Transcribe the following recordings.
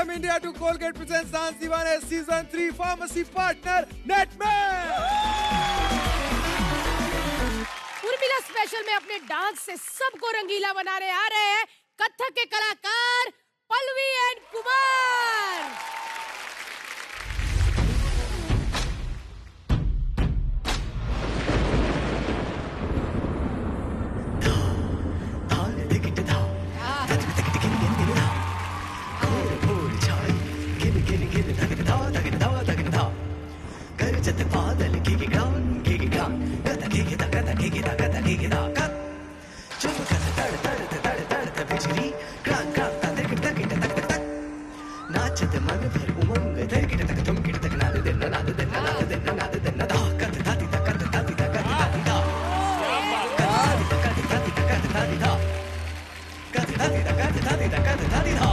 Welcome India to Colgate presents Dance Diwane Season 3 Pharmacy Partner Netman. Urmila special में अपने dance से सबको रंगीला बनाने आ रहे हैं कथक के कलाकार पल्लवी एंड कुमार। नाचते मन भर उमंग दर गिर तक तुम गिर तक नाद दे नाद दे नाद दे नाद दे नाद कत दादी दा कत दादी दा कत दादी दा कत दादी दा कत दादी दा कत दादी दा कत दादी दा कत दादी दा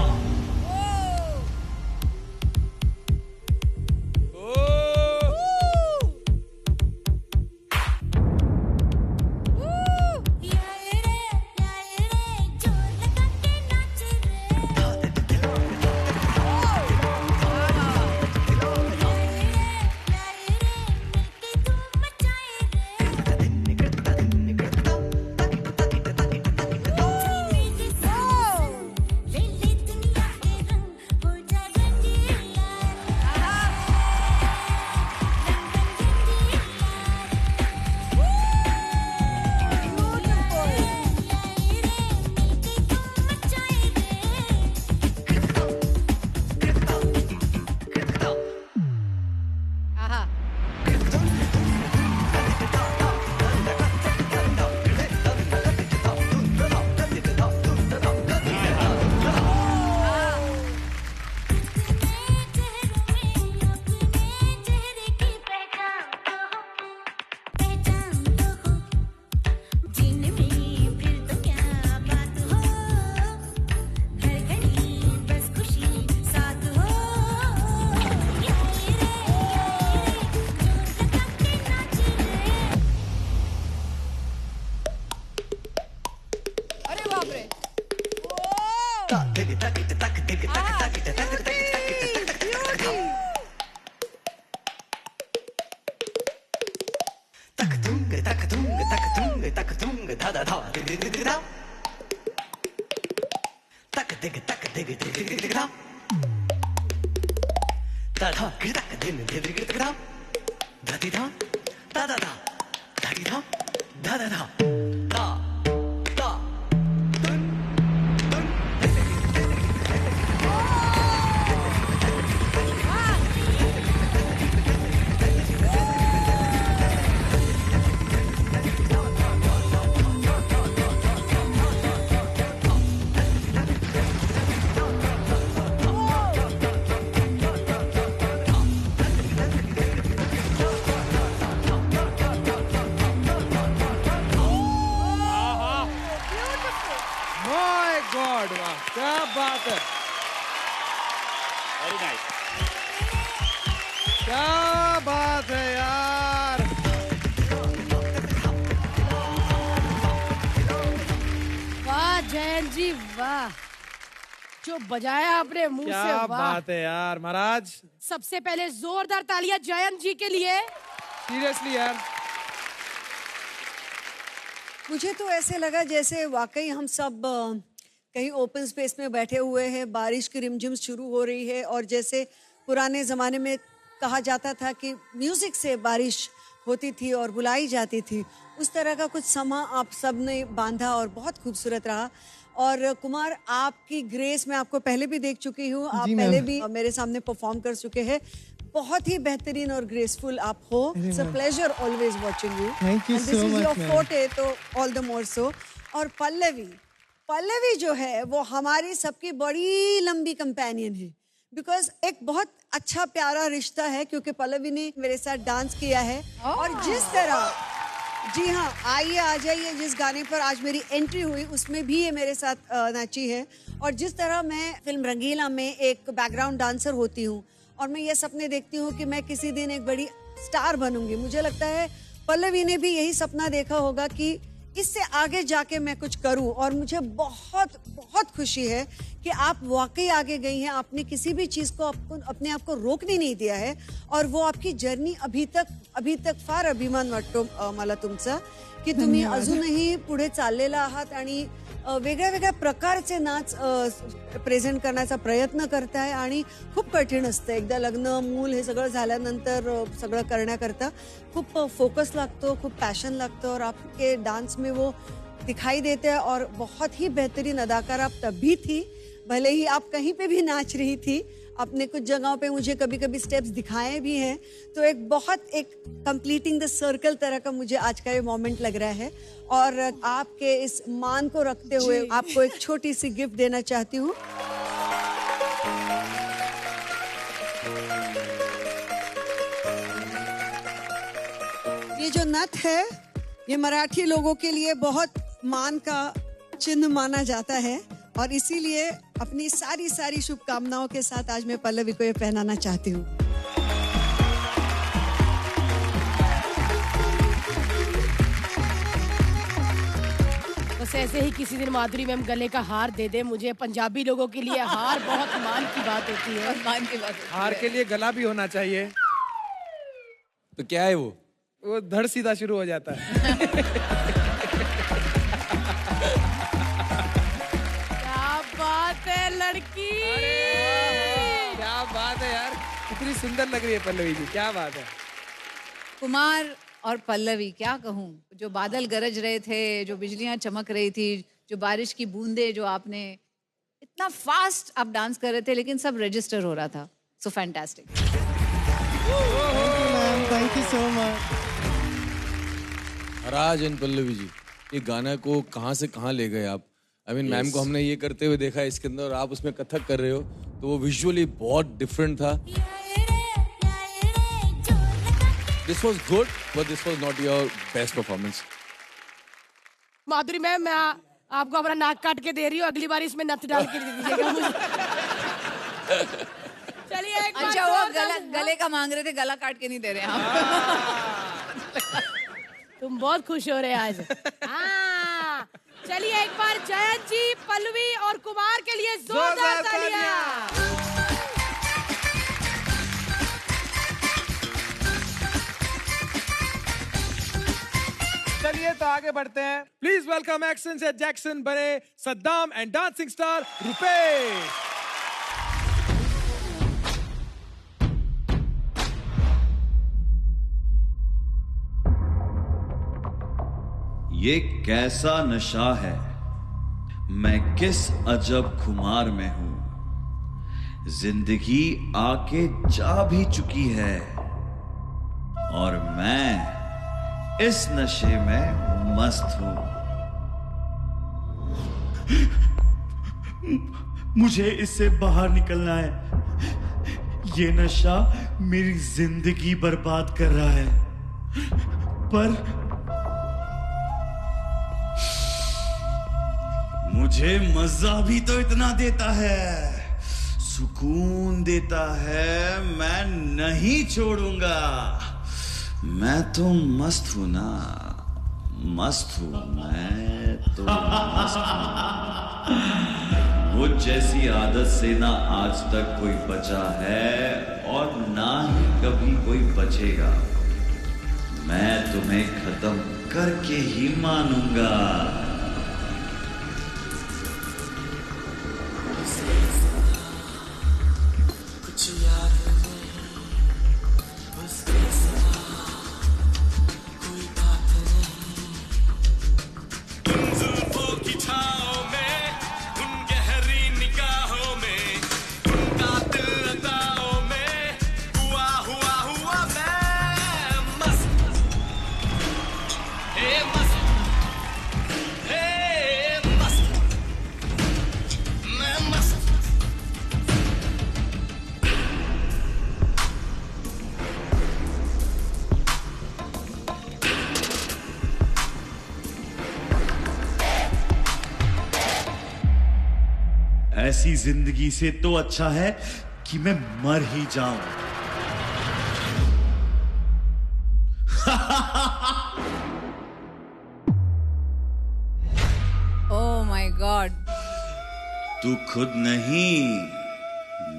क्या बात है, वेरी नाइस, क्या बात है यार। वाह जयंत जी वाह, जो बजाया अपने मुंह से, क्या वाह। बात है यार महाराज। सबसे पहले जोरदार तालियां जयंत जी के लिए। सीरियसली यार, मुझे तो ऐसे लगा जैसे वाकई हम सब कहीं ओपन स्पेस में बैठे हुए हैं, बारिश की रिमझिम शुरू हो रही है और जैसे पुराने ज़माने में कहा जाता था कि म्यूज़िक से बारिश होती थी और बुलाई जाती थी, उस तरह का कुछ समा आप सब ने बांधा और बहुत खूबसूरत रहा। और कुमार, आपकी ग्रेस मैं आपको पहले भी देख चुकी हूँ, आप पहले भी मेरे सामने परफॉर्म कर चुके हैं, बहुत ही बेहतरीन और ग्रेसफुल आप हो। It's a pleasure always watching you. Thank you so much. Your forte, तो ऑल द मोर सो। और पल्लवी जो है वो हमारी सबकी बड़ी लंबी कंपेनियन है, बिकॉज एक बहुत अच्छा प्यारा रिश्ता है, क्योंकि पल्लवी ने मेरे साथ डांस किया है और जिस तरह, जी हाँ, आइए आ जाइए, जिस गाने पर आज मेरी एंट्री हुई उसमें भी ये मेरे साथ नाची है। और जिस तरह मैं फिल्म रंगीला में एक बैकग्राउंड डांसर होती हूँ और मैं ये सपने देखती हूँ कि मैं किसी दिन एक बड़ी स्टार बनूंगी, मुझे लगता है पल्लवी ने भी यही सपना देखा होगा कि इससे आगे जाके मैं कुछ करूं। और मुझे बहुत बहुत खुशी है कि आप वाकई आगे गई हैं, आपने किसी भी चीज़ को अपने आप को रोकने नहीं दिया है और वो आपकी जर्नी अभी तक फार अभिमान वाटतो मला तुमचा की तुम्ही अजूनही पुढे चाललेला आहात आणि वेगळ्या वेगळ्या प्रकारचे नाच प्रेझेंट करण्याचा प्रयत्न करताय आणि खूप कठीण असतं एकदा लग्न मूल हे सगळं झाल्यानंतर सगळं करण्याकरता खूप फोकस लागतो, खूप पैशन लगता और आपके डांस में वो दिखाई देते हैं और बहुत ही बेहतरीन अदाकार आप तब भी थी, भले ही आप कहीं पे भी नाच रही थी, आपने कुछ जगहों पे मुझे कभी कभी स्टेप्स दिखाए भी हैं, तो एक कंप्लीटिंग द सर्कल तरह का मुझे आज का ये मोमेंट लग रहा है और आपके इस मान को रखते हुए आपको एक छोटी सी गिफ्ट देना चाहती हूँ। ये जो नथ है ये मराठी लोगों के लिए बहुत मान का चिन्ह माना जाता है और इसीलिए अपनी सारी शुभकामनाओं के साथ आज मैं पल्लवी को ये पहनाना चाहती हूँ। बस ऐसे ही किसी दिन माधुरी मैम गले का हार दे दे मुझे। पंजाबी लोगों के लिए हार बहुत मान की बात होती है। मान की बात होती है। हार के लिए गला भी होना चाहिए। तो क्या है वो धड़ सीधा शुरू हो जाता है। क्या बात है लड़की, क्या बात है यार, कितनी सुंदर लग रही है पल्लवी जी, क्या बात है। कुमार और पल्लवी, क्या कहूँ, जो बादल गरज रहे थे, जो बिजलियां चमक रही थी, जो बारिश की बूंदे, जो आपने इतना फास्ट आप डांस कर रहे थे लेकिन सब रजिस्टर हो रहा था। So fantastic. Thank you so much. Raj and Pallavi ji, ये गाना को कहाँ से कहाँ ले गए आप? आई मीन मैम को हमने ये करते हुए देखा है इसके अंदर और आप उसमें कथक कर रहे हो, तो वो विजुअली बहुत डिफरेंट था। This was good, but this was not your best performance. Madhuri ma'am मैं आपको अपना नाक काट के दे रही हूँ, अगली बार इसमें नथ डाल के दे दीजिएगा मुझे। चलिए एक बार अच्छा, वो गले का मांग रहे थे, गला काट के नहीं दे रहे आप। तुम बहुत खुश हो रहे हैं आज। हाँ, चलिए एक बार जयंत जी, पल्लवी और कुमार के लिए जोरदार तालियां। चलिए तो आगे बढ़ते हैं। प्लीज वेलकम एक्शन से जैक्सन बने Saddam and dancing star Rupesh. ये कैसा नशा है, मैं किस अजब खुमार में हूं। जिंदगी आके जा भी चुकी है और मैं इस नशे में मस्त हूं। मुझे इससे बाहर निकलना है। ये नशा मेरी जिंदगी बर्बाद कर रहा है, पर मुझे मजा भी तो इतना देता है, सुकून देता है, मैं नहीं छोड़ूंगा। मैं तो मस्त हूं ना, मस्त हूं, मैं तो मस्त हूं। मुझ जैसी आदत से ना आज तक कोई बचा है और ना ही कभी कोई बचेगा। मैं तुम्हें खत्म करके ही मानूंगा। ऐसी जिंदगी से तो अच्छा है कि मैं मर ही जाऊं। ओह माय गॉड, तू खुद नहीं,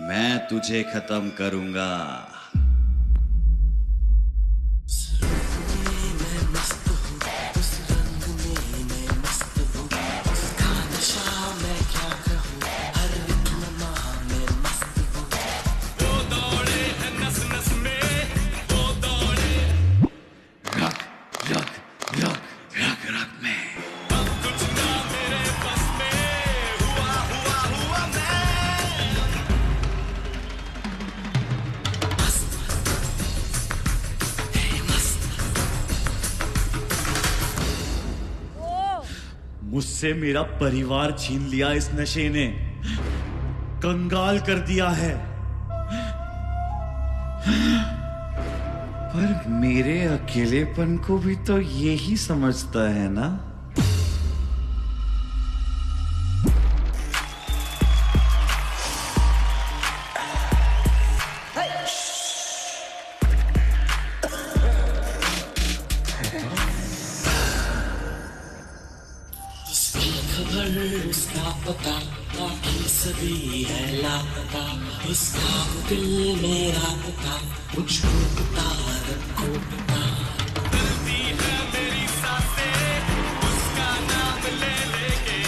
मैं तुझे खत्म करूंगा। मुझसे मेरा परिवार छीन लिया इस नशे ने, कंगाल कर दिया है। पर मेरे अकेलेपन को भी तो यही समझता है ना। उसका पता बाकी सभी है लापता, उसका दिल मेरा पता, मुझको पता रखो पता। दिलती है मेरी सांसें उसका नाम ले लेके,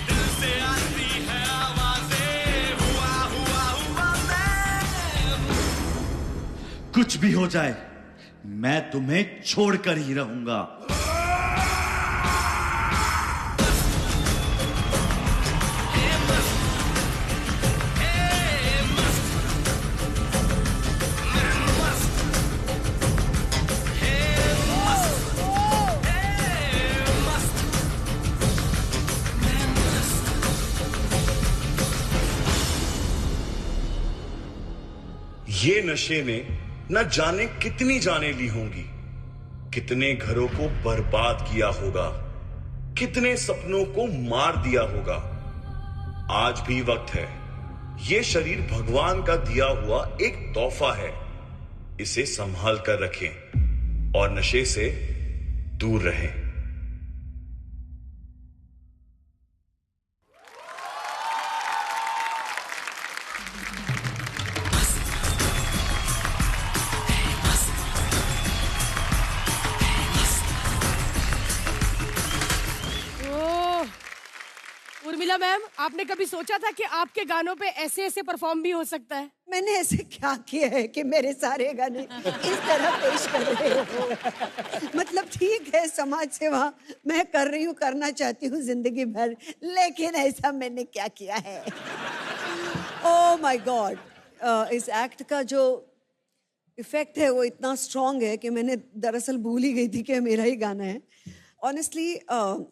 दिल से आती है आवाजें, हुआ हुआ हुआ मैं। कुछ भी हो जाए मैं तुम्हें छोड़कर ही रहूंगा। ये नशे ने न जाने कितनी जानें ली होंगी, कितने घरों को बर्बाद किया होगा, कितने सपनों को मार दिया होगा। आज भी वक्त है। ये शरीर भगवान का दिया हुआ एक तोहफा है, इसे संभाल कर रखें और नशे से दूर रहें। उर्मिला मैम, आपने कभी सोचा था कि आपके गानों पे ऐसे ऐसे परफॉर्म भी हो सकता है? मैंने ऐसे क्या किया है कि मेरे सारे गाने इस तरह पेश कर रहे हो? मतलब ठीक है, समाज सेवा मैं कर रही हूँ, करना चाहती हूँ जिंदगी भर, लेकिन ऐसा मैंने क्या किया है? ओह माय गॉड, इस एक्ट का जो इफेक्ट है वो इतना स्ट्रॉन्ग है कि मैंने दरअसल भूल ही गई थी कि मेरा ही गाना है। ऑनेस्टली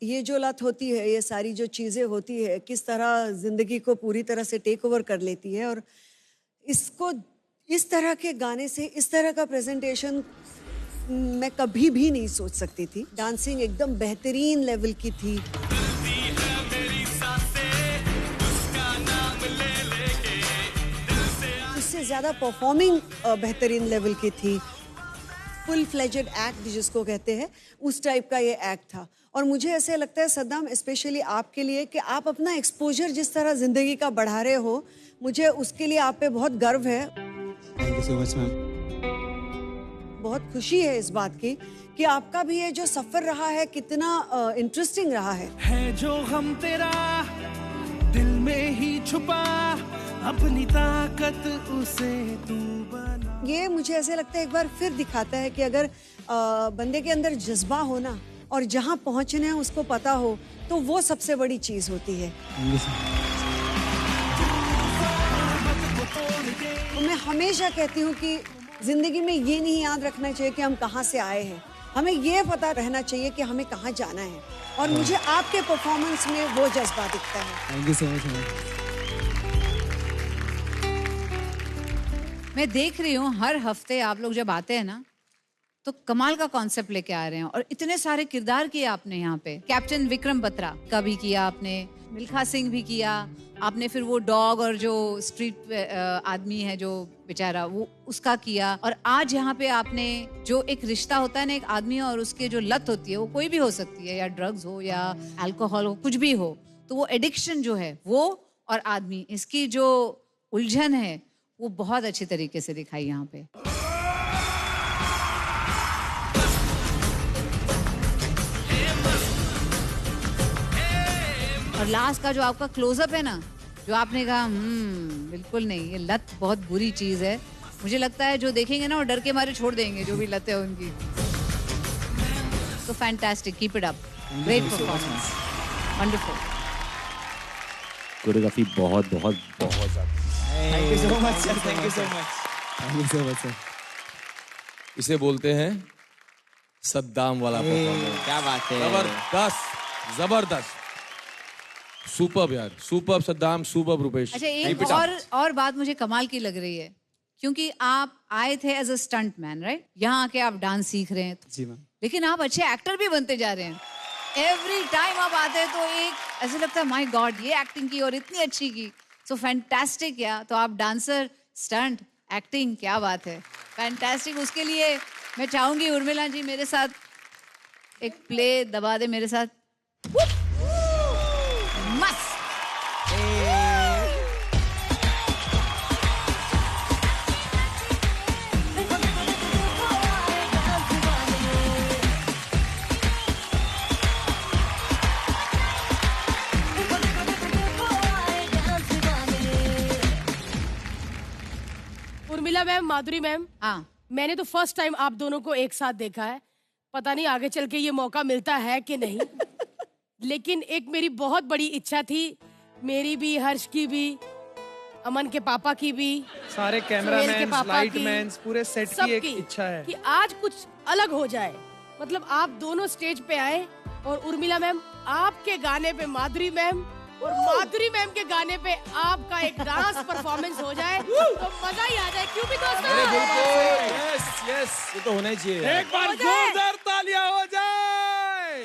ये जो लत होती है, ये सारी जो चीज़ें होती है, किस तरह ज़िंदगी को पूरी तरह से टेक ओवर कर लेती है, और इसको इस तरह के गाने से इस तरह का प्रेजेंटेशन मैं कभी भी नहीं सोच सकती थी। डांसिंग एकदम बेहतरीन लेवल की थी। उससे ज़्यादा परफॉर्मिंग बेहतरीन लेवल की थी। फुल फ्लेजेड एक्ट जिसको कहते हैं, उस टाइप का ये एक्ट था। और मुझे ऐसे लगता है सद्दाम, स्पेशली आपके लिए, कि आप अपना एक्सपोजर जिस तरह ज़िंदगी का बढ़ा रहे हो, मुझे उसके लिए आप पे बहुत गर्व है। Thank you so much ma'am. बहुत खुशी है इस बात की कि आपका भी ये जो सफ़र रहा है कितना इंटरेस्टिंग रहा है जो हम तेरा दिल में ही छुपा, अपनी ताकत उसे तू बना। ये मुझे ऐसे लगता है एक बार फिर दिखाता है कि अगर बंदे के अंदर जज्बा हो ना, और जहाँ पहुँचना है उसको पता हो, तो वो सबसे बड़ी चीज़ होती है। तो मैं हमेशा कहती हूँ कि ज़िंदगी में ये नहीं याद रखना चाहिए कि हम कहाँ से आए हैं, हमें ये पता रहना चाहिए कि हमें कहाँ जाना है। और मुझे आपके परफॉर्मेंस में वो जज्बा दिखता है। Thank you so much ma'am. मैं देख रही हूँ हर हफ्ते आप लोग जब आते हैं ना, तो कमाल का कॉन्सेप्ट लेके आ रहे हैं, और इतने सारे किरदार किए आपने यहाँ पे। कैप्टन विक्रम बत्रा का भी किया आपने, मिल्खा सिंह भी किया आपने, फिर वो डॉग और जो स्ट्रीट आदमी है जो बेचारा, वो उसका किया। और आज यहाँ पे आपने जो एक रिश्ता होता है ना एक आदमी और उसके जो लत होती है, वो कोई भी हो सकती है, या ड्रग्स हो या अल्कोहल हो, कुछ भी हो, तो वो एडिक्शन जो है वो और आदमी, इसकी जो उलझन है वो बहुत अच्छी तरीके से दिखाई यहाँ पे। और लास्ट का जो आपका क्लोजअप है ना, जो आपने कहा बिल्कुल नहीं, ये लत बहुत बुरी चीज है। मुझे लगता है जो देखेंगे ना वो डर के मारे छोड़ देंगे, जो भी लत है उनकी। तो fantastic, keep it up, great performance, wonderful. Choreography बहुत बहुत बहुत ज्यादा। Thank you so much, sir. Thank you so much. Thank you so much, sir. इसे बोलते हैं सद्दाम वाला परफॉर्मेंस। क्या बात है। जबरदस्त, जबरदस्त, सुपर्ब यार, सुपर्ब सद्दाम, सुपर्ब रूपेश। अच्छा, एक और बात मुझे कमाल की लग रही है, क्योंकि आप आए थे as a stunt man, right? यहाँ आके आप डांस सीख रहे हैं, जी मैम। लेकिन आप अच्छे एक्टर भी बनते जा रहे हैं। एवरी टाइम आप आते हैं तो एक ऐसा लगता है माय गॉड, ये एक्टिंग की और इतनी अच्छी की। सो फैंटास्टिक यार। तो आप डांसर, स्टंट, एक्टिंग, क्या बात है, फैंटास्टिक। उसके लिए मैं चाहूंगी उर्मिला जी मेरे साथ एक प्ले दबा दे मेरे साथ। मस्त। उर्मिला मैम, माधुरी मैम, हाँ, मैंने तो फर्स्ट टाइम आप दोनों को एक साथ देखा है। पता नहीं आगे चल के ये मौका मिलता है कि नहीं। लेकिन एक मेरी बहुत बड़ी इच्छा थी, मेरी भी, हर्ष की भी, अमन के पापा की भी, सारे कैमरामैन, लाइटमैन, पूरे सेट की एक इच्छा है कि आज कुछ अलग हो जाए। मतलब आप दोनों स्टेज पे आए और उर्मिला मैम आपके गाने पे माधुरी मैम और माधुरी मैम के गाने पे आपका एक डांस परफॉर्मेंस हो जाए तो मजा ही आ जाए। क्यों भी दोस्तों? यस यस, ये तो होना ही चाहिए। एक बार जोरदार तालियां हो जाए।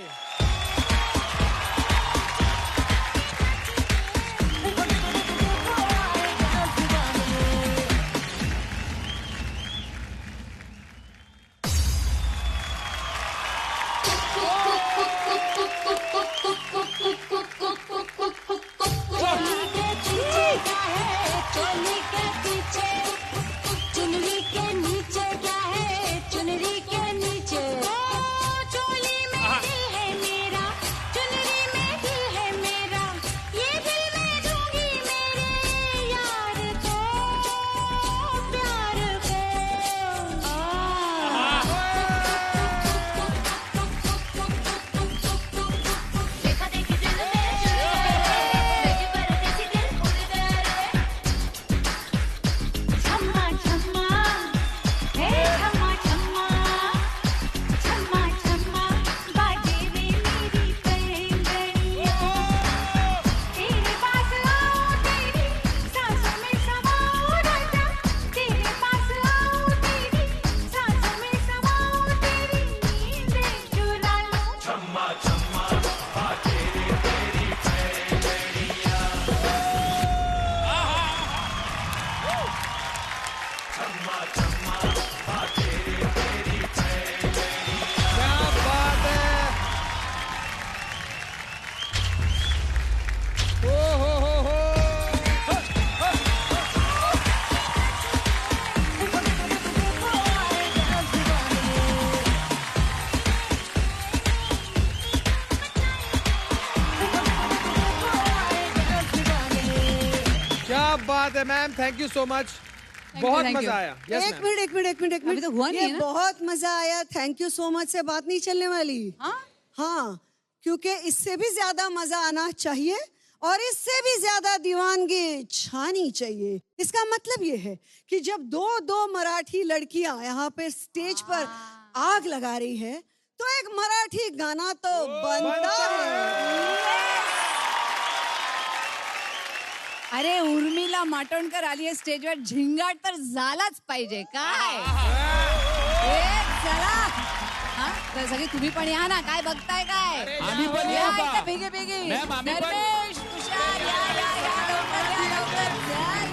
बात है ma'am, thank you so much, बहुत मजा आया। एक मिनट अभी तो हुआ नहीं है ना? बहुत मजा आया, थैंक यू सो मच से बात नहीं चलने वाली। हाँ, क्योंकि इससे भी ज्यादा मजा आना चाहिए और इससे भी ज्यादा दीवानगी छानी चाहिए। इसका मतलब ये है कि जब दो मराठी लड़कियां यहाँ पे स्टेज पर आग लगा रही है तो एक मराठी गाना तो बनता है। अरे उर्मिला माटोंडकर आली आहे स्टेजवर, झिंगाट तर झालाच पाहिजे काय? चला तर सगळे तुम्ही पण या ना, काय बघताय काय? आम्ही पण या येऊ का? इथे बेगे बेगे। मॅम, आम्ही पण- धर्मेश, तुषार, या लवकर चल।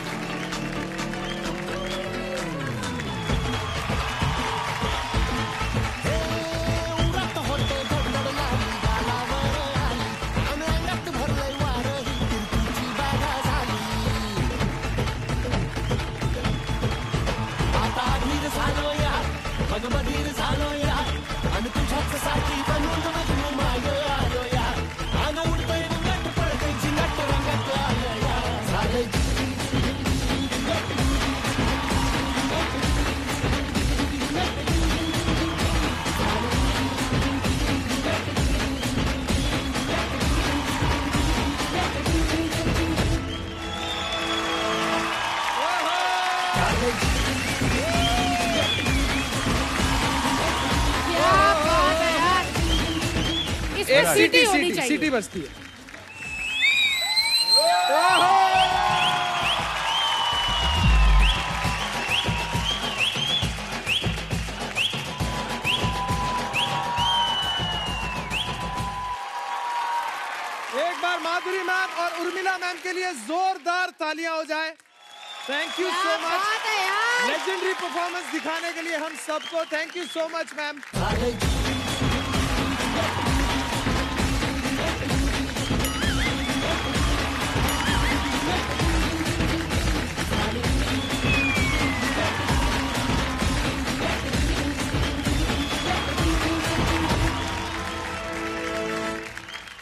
मन बधीर झालो या आणि तुझ्याच साठी बनून मजनू माग आलो या अंग उडतंय नट पडतंय नट रंगात आलो या झालंय क्या बात है यार, इसमें सीटी होनी चाहिए। सीटी बजती है। एक बार माधुरी मैम और उर्मिला मैम के लिए जोरदार तालियां हो जाए। थैंक यू सो मच, बात है यार। लेजेंडरी परफॉर्मेंस दिखाने के लिए हम सबको thank you so much ma'am.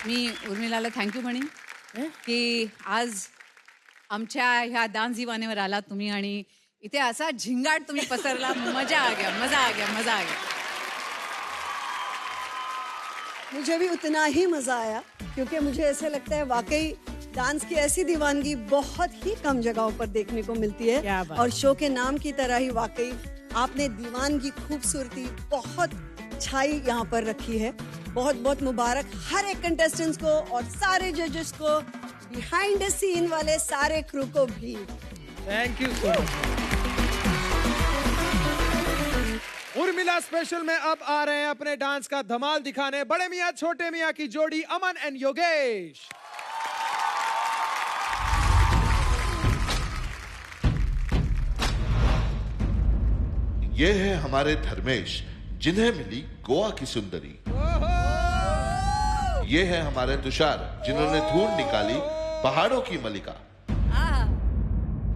मी उर्मिलाला थँक्यू म्हणेन की आज आमच्या ह्या डान्स दिवानेवर आला तुम्ही आणि इथे असा झिंगाट तुम्ही पसरला. मजा आ गया, मजा आ गया, मजा आ गया. मुझे भी उतना ही मजा आया क्योंकि मुझे ऐसे लगता है वाकई डांस की ऐसी दीवानगी बहुत ही कम जगहों पर देखने को मिलती है और शो के नाम की तरह ही वाकई आपने दीवानगी खूबसूरती बहुत छाई यहाँ पर रखी है. बहुत बहुत मुबारक हर एक कंटेस्टेंट्स को और सारे जजेस को, बिहाइंड द सीन वाले सारे क्रू को भी. Thank you so much. Urmila special में अब आ रहे हैं अपने डांस का धमाल दिखाने बड़े मियां छोटे मियां की जोड़ी अमन एंड योगेश. ये है हमारे धर्मेश जिन्हें मिली गोवा की सुंदरी. ये है हमारे तुषार जिन्होंने धूल निकाली पहाड़ों की मलिका.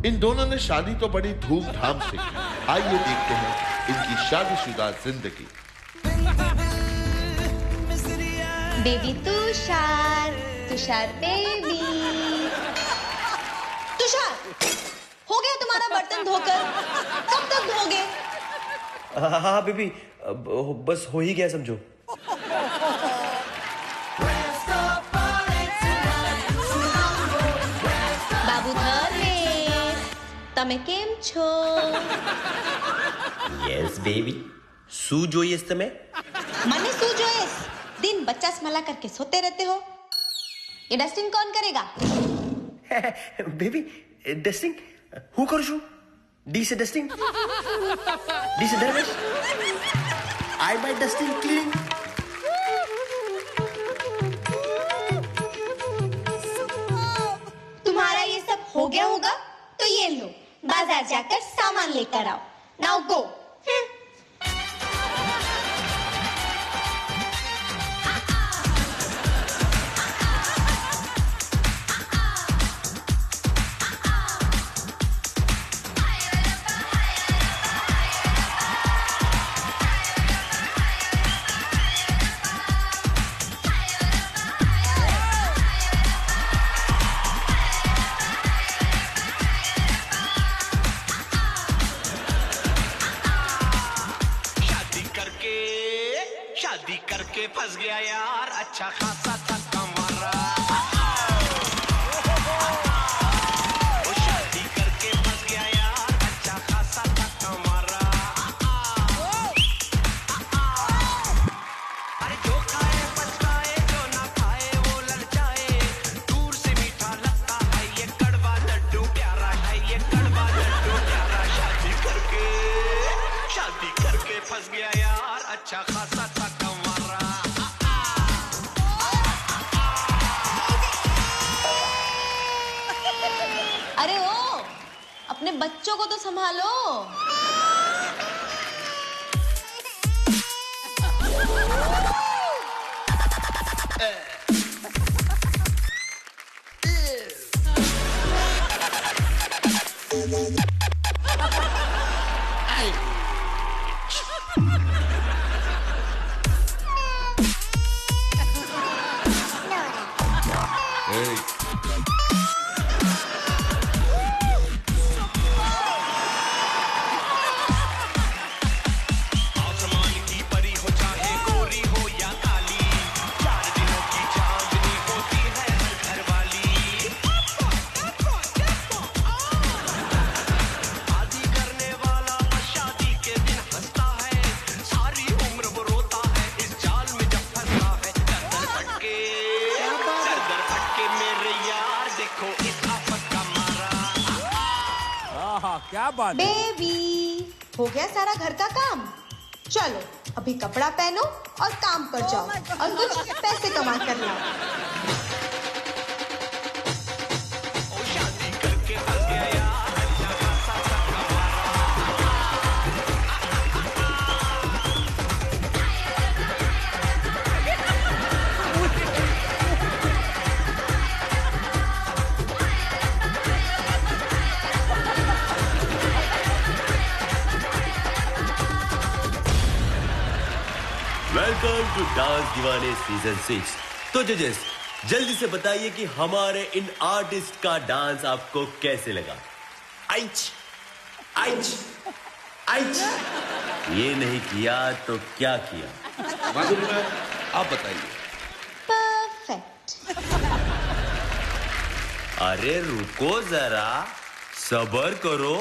इन दोनों ने शादी तो बड़ी धूमधाम से की. आइए देखते हैं इनकी शादीशुदा जिंदगी. Baby Tushar, Tushar baby. तुषार, हो गया तुम्हारा बर्तन धोकर? कब तक धोगे? हाँ बेबी, बस हो ही गया समझो. बाबू धर्मेश, તમે કેમ છો? Yes baby. શું જોઈએ તમે? મને શું જોઈસ? दिन बच्चा स्मला करके सोते रहते हो. ये डस्टिंग कौन करेगा? बेबी डस्टिंग હું કરું છું? ડી से डस्टिंग, डी से धर्मेश. आई बाय डस्टिंग क्लीनिंग. तुम्हारा ये सब हो गया होगा तो ये लो, बाजार जाकर सामान लेकर आओ. Now go. शादी करके फंस गया यार, अच्छा खासा था कमारा. वो शादी करके फंस गया यार, अच्छा खासा था कमारा. अरे जो खाए पछताए, जो ना खाए वो ललचाए. दूर से मीठा लगता है ये कड़वा लड्डू प्यारा है, ये कड़वा लड्डू प्यारा. शादी करके फंस गया यार, अच्छा खासा था कमारा. अरे ओ, अपने बच्चों को तो संभालो. क्या बात है। बेबी हो गया सारा घर का काम, चलो अभी कपड़ा पहनो और काम पर जाओ और कुछ पैसे कमा कर लाओ। वेलकम टू डांस दीवाने सीजन 6। तो जजेस जल्दी से बताइए कि हमारे इन आर्टिस्ट का डांस आपको कैसे लगा। आइच आइच आइच, ये नहीं किया तो क्या किया? माधुरी मैम आप बताइए। परफेक्ट। अरे रुको जरा, सब्र करो।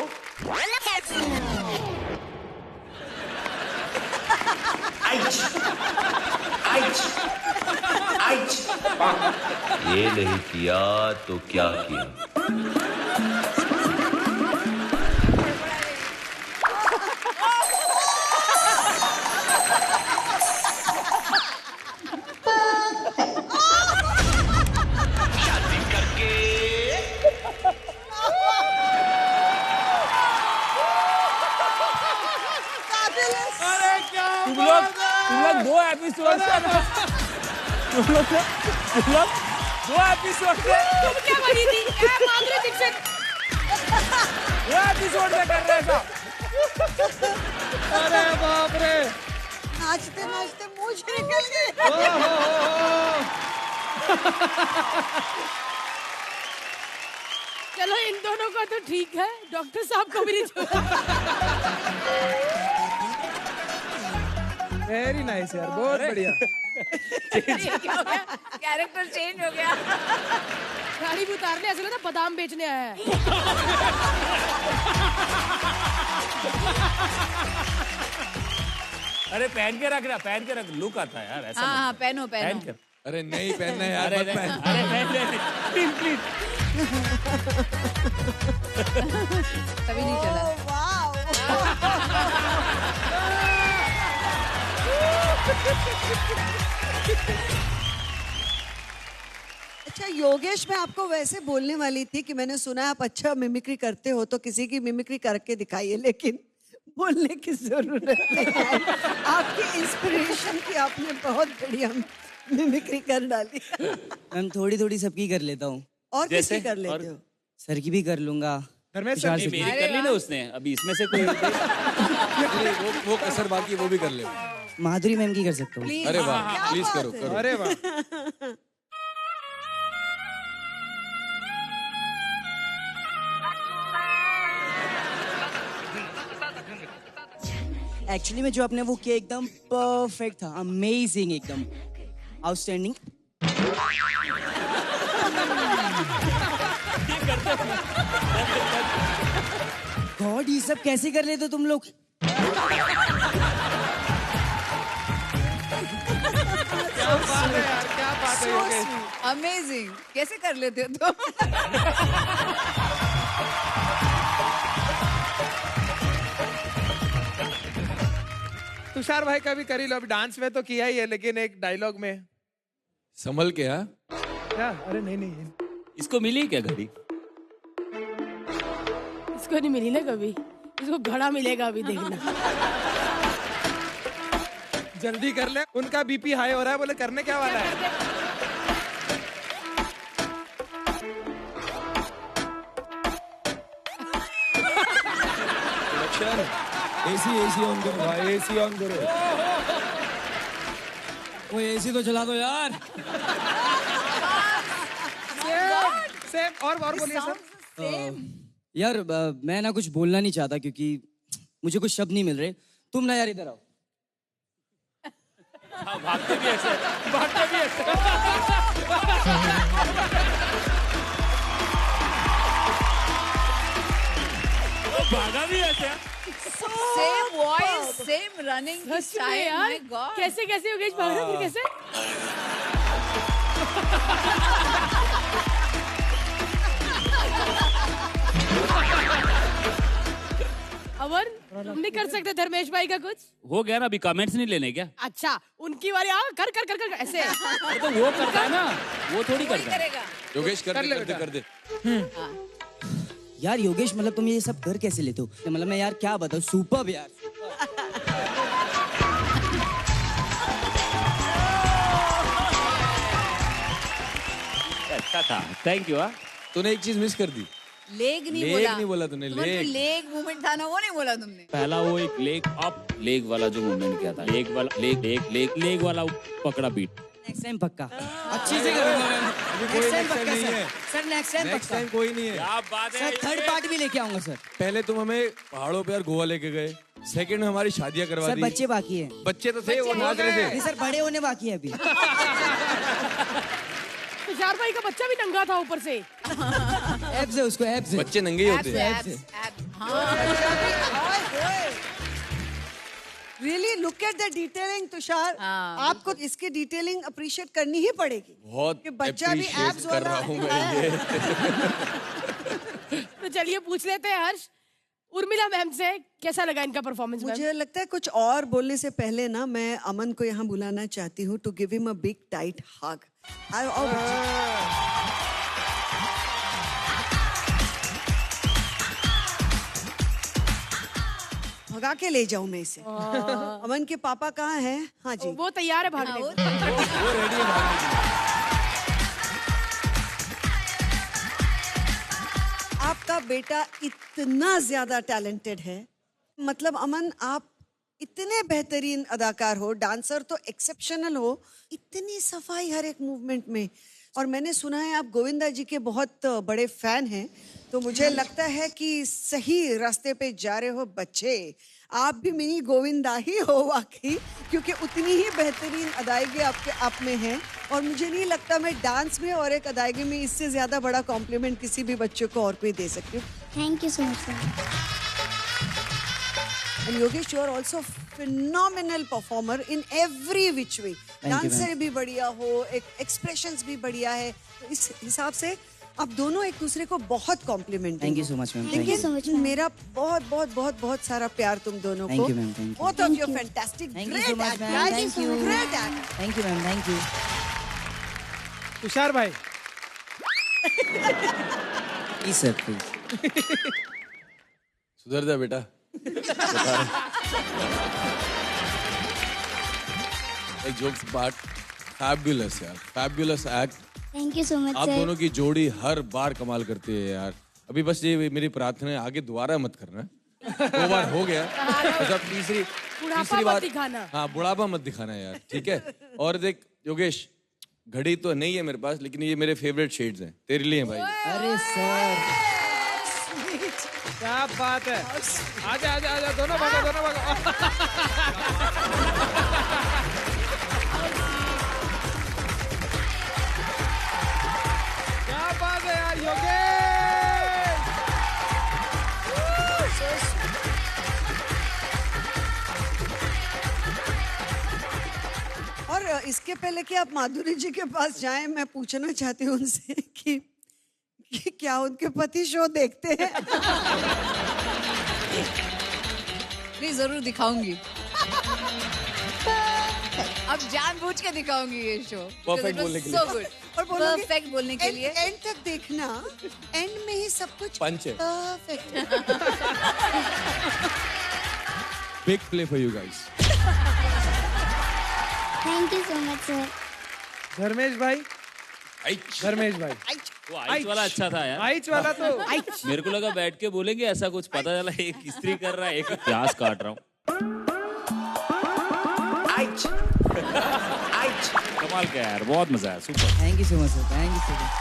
आइच आइच आइच, ये नहीं किया तो क्या किया? शादी करके अरे क्या तुम लोग 2 एपिसोड से तुम लोग 2 एपिसोड से तुम क्या बनी थी? माधुरी दीक्षित 2 एपिसोड में कर रहे था। अरे बाप रे, नाचते नाचते मूंछ निकल गई। चलो इन दोनों का तो ठीक है, डॉक्टर साहब को भी नहीं छोड़ा। वेरी नाइस यार, बहुत बढ़िया। कैरेक्टर चेंज हो गया। गाड़ी भी उतारने ऐसा लगा बादाम बेचने आया है। अरे पहन के रखना, पहन के रख, लुक आता है यार ऐसा। हाँ पहनो पहन पहनो। कर। अरे नहीं पहनना है यार, मत पहन। अरे प्लीज प्लीज। कभी नहीं चला। अच्छा योगेश, मैं आपको वैसे बोलने वाली थी कि मैंने सुना है आप अच्छा मिमिक्री करते हो, तो किसी की मिमिक्री करके दिखाइए, लेकिन बोलने की जरूरत नहीं है। आपकी इंस्पिरेशन की आपने बहुत बढ़िया मिमिक्री कर डाली। मैम थोड़ी थोड़ी सबकी कर लेता हूँ। और किसकी कर लेते हो? सर की भी कर लूंगा। धर्मेश सर, मेरी कर ली ना उसने, अभी इसमें से कोई वो कसर बाकी वो भी कर ले। माधुरी मैम की कर सकता हूँ। अरे वाह, प्लीज करो करो। अरे वाह। एक्चुअली में जो आपने वो किया एकदम परफेक्ट था, अमेजिंग, एकदम आउटस्टैंडिंग। गॉड, ये सब कैसे कर लेते हो तुम लोग? क्या बात है यार, क्या बात है योगेश। अमेजिंग, कैसे कर लेते हो तुम? तुषार भाई का भी कर ही लो, अभी डांस में तो किया ही है, लेकिन एक डायलॉग में संभल के। हाँ क्या? अरे नहीं नहीं, इसको मिली क्या घड़ी? इसको नहीं मिली ना कभी, इसको घड़ा मिलेगा अभी, देखना। जल्दी कर ले, उनका बीपी हाई हो रहा है, बोले करने क्या वाला है। एसी ऑन करो भाई, एसी ऑन करो। वो एसी तो चला दो यार। सेम और बोलिए सर। यार मैं ना कुछ बोलना नहीं चाहता क्योंकि मुझे कुछ शब्द नहीं मिल रहे। तुम ना यार इधर आओ। भागते भी ऐसे, भागते भी ऐसे। भागा भी ऐसे। Same voice, same running style. My God, कैसे कैसे योगेश भाग रहे हैं, कैसे? अमन तुम नहीं कर सकते धर्मेश भाई का कुछ? हो गया ना, अभी कमेंट्स नहीं लेने क्या? अच्छा उनकी बारी आ कर कर कर कर ऐसे अरे तो वो करता है ना, वो थोड़ी करता है। योगेश कर दे। यार योगेश, मतलब तुम ये सब कर कैसे लेते हो? मतलब मैं यार क्या बताऊँ, सुपर्ब यार। अच्छा था, थैंक यू। तूने एक चीज मिस कर दी। लेग नहीं बोला तूने। लेग मूवमेंट था ना, वो नहीं बोला तुमने। पहला वो एक लेग अप, लेग वाला जो मूवमेंट किया था, लेग वाला लेग वाला पकड़ा बीट। नेक्स्ट टाइम पक्का अच्छे से करूंगा मैं। नेक्स्ट टाइम पक्का सर, नेक्स्ट टाइम पक्का। कोई नहीं है। क्या बात है सर, थर्ड पार्ट भी लेके आऊंगा सर। पहले तुम हमें पहाड़ों पे यार गोवा लेके गए, सेकंड में हमारी शादियां करवा दी। सर बच्चे बाकी है। बच्चे तो थे, वो नाच रहे थे। नहीं सर, बड़े होने बाकी है अभी। तुषार भाई का बच्चा भी नंगा था ऊपर से। एब्स है उसको, एब्स है। बच्चे नंगे ही होते हैं। Really look at the detailing Tushar. आपको इसकी डिटेलिंग अप्रिशिएट करनी ही पड़ेगी। बहुत कि बच्चा भी एब्स कर रहा हूँ मैं ये। तो चलिए पूछ लेते हैं हर्ष, उर्मिला मैम से कैसा लगा इनका परफॉर्मेंस? मुझे लगता है कुछ और बोलने से पहले ना मैं अमन को यहाँ बुलाना चाहती हूँ to give him a big tight hug. भगा के ले जाऊं मैं इसे। अमन के पापा कहाँ हैं? हाँ जी, वो तैयार है भागने को। वो रेडी है भागने के लिए। आपका बेटा इतना ज्यादा टैलेंटेड है। मतलब अमन, आप इतने बेहतरीन अदाकार हो, डांसर तो एक्सेप्शनल हो, इतनी सफाई हर एक मूवमेंट में। और मैंने सुना है आप गोविंदा जी के बहुत बड़े फैन हैं, तो मुझे लगता है कि सही रास्ते पे जा रहे हो बच्चे। आप भी मिनी गोविंदा ही हो वाकई, क्योंकि उतनी ही बेहतरीन अदायगी आपके आप में है। और मुझे नहीं लगता मैं डांस में और एक अदायगी में इससे ज्यादा बड़ा कॉम्प्लीमेंट किसी भी बच्चे को और कोई दे सकती हूँ। Thank you so much. And Yogesh, you are also phenomenal performer in every which way. Dancer भी बढ़िया हो, एक एक्सप्रेशंस भी बढ़िया है। तो इस हिसाब से आप दोनों एक दूसरे को बहुत compliment. Thank you so much ma'am. Thank you so much, ma'am. मेरा बहुत बहुत बहुत बहुत सारा प्यार तुम दोनों को। Thank you ma'am, thank you. Both of you fantastic, Thank you great so much, act, ma'am. guys. Thank you. Great act. Thank you ma'am, thank you. Tushar भाई प्लीज सर, प्लीज। सुधर जा बेटा। एक जोक्स पार्ट, फैबुलस यार, fabulous act. Thank you so much आप sir. दोनों की जोड़ी हर बार कमाल करती है यार। अभी बस ये मेरी प्रार्थना है, आगे दोबारा मत करना। 2 बार हो गया, बस अब तीसरी बार दिखाना। हाँ, बुढ़ापा मत दिखाना यार, ठीक है। और देख योगेश, घड़ी तो नहीं है मेरे पास, लेकिन ये मेरे फेवरेट शेड्स हैं, तेरे लिए हैं भाई। अरे सर, क्या बात है। आजा आजा आजा, दोनों भागो, दोनों भागो। क्या बात है यार योगेश। और इसके पहले कि आप माधुरी जी के पास जाएं, मैं पूछना चाहती हूँ उनसे कि क्या उनके पति शो देखते हैं? नहीं, जरूर दिखाऊंगी। अब जानबूझ के दिखाऊंगी ये शो। Perfect बोलने के लिए। So good. और बोलोगे Perfect बोलने के लिए। एंड तक देखना, एंड में ही सब कुछ पंच है। Perfect. Big play for you guys. Thank you so much sir. Dharmesh भाई, धर्मेश भाई, वो आइच वाला अच्छा था यार। आइच वाला तो मेरे को लगा बैठ के बोलेंगे ऐसा कुछ, पता चला एक इस्त्री कर रहा है, एक प्याज काट रहा हूँ। कमाल का यार, बहुत मजा आया, super. Thank you so much sir, thank you so much.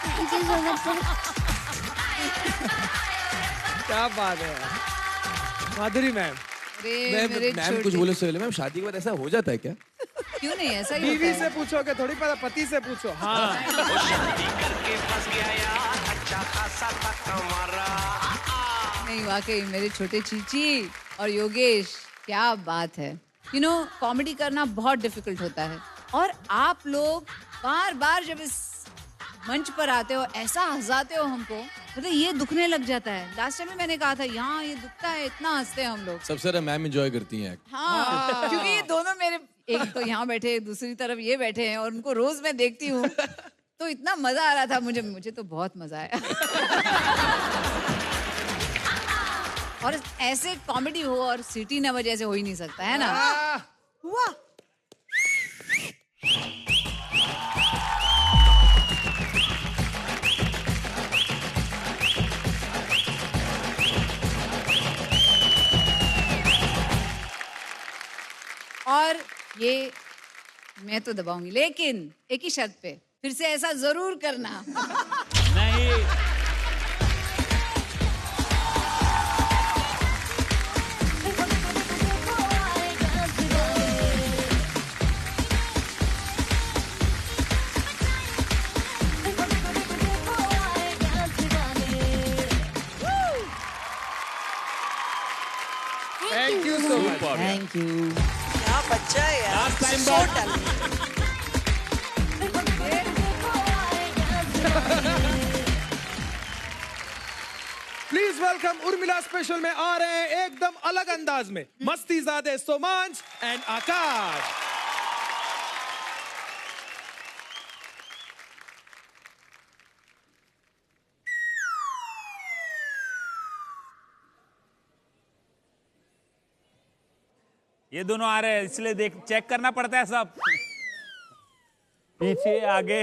Thank you so much sir. क्या बात है यार। माधुरी मैम, मैम कुछ बोले से पहले, मैम शादी के बाद ऐसा हो जाता है क्या? क्यों नहीं, ऐसा ही बीवी होता से है। पूछोगे थोड़ी, पता पति से पूछो। हाँ नहीं, वाकई मेरे छोटे चीची और योगेश, क्या बात है। यू नो, कॉमेडी करना बहुत डिफिकल्ट होता है, और आप लोग बार बार जब इस मंच पर आते हो, ऐसा हंसाते हो हमको, मतलब ये दुखने लग जाता है। लास्ट टाइम में मैंने कहा था यहाँ ये दुखता है, इतना हंसते हैं हम लोग। सबसे ज्यादा मैम एंजॉय करती हैं। हाँ, क्योंकि ये दोनों मेरे, एक तो यहाँ बैठे, दूसरी तरफ ये बैठे हैं और उनको रोज मैं देखती हूँ, तो इतना मजा आ रहा था मुझे तो बहुत मजा आया। और ऐसे कॉमेडी हो और सीटी न बजे, ऐसे हो ही नहीं सकता है ना। हुआ और ये मैं तो दबाऊंगी, लेकिन एक ही शर्त पे, फिर से ऐसा जरूर करना। नहीं, Thank you so much. Thank you. क्या बच्चा है यार। Last time So back. talented. Please welcome Urmila special में आ रहे हैं एकदम अलग अंदाज में मस्तीजादे सोमांश एंड आकाश। ये दोनों आ रहे हैं, इसलिए देख चेक करना पड़ता है सब, पीछे आगे।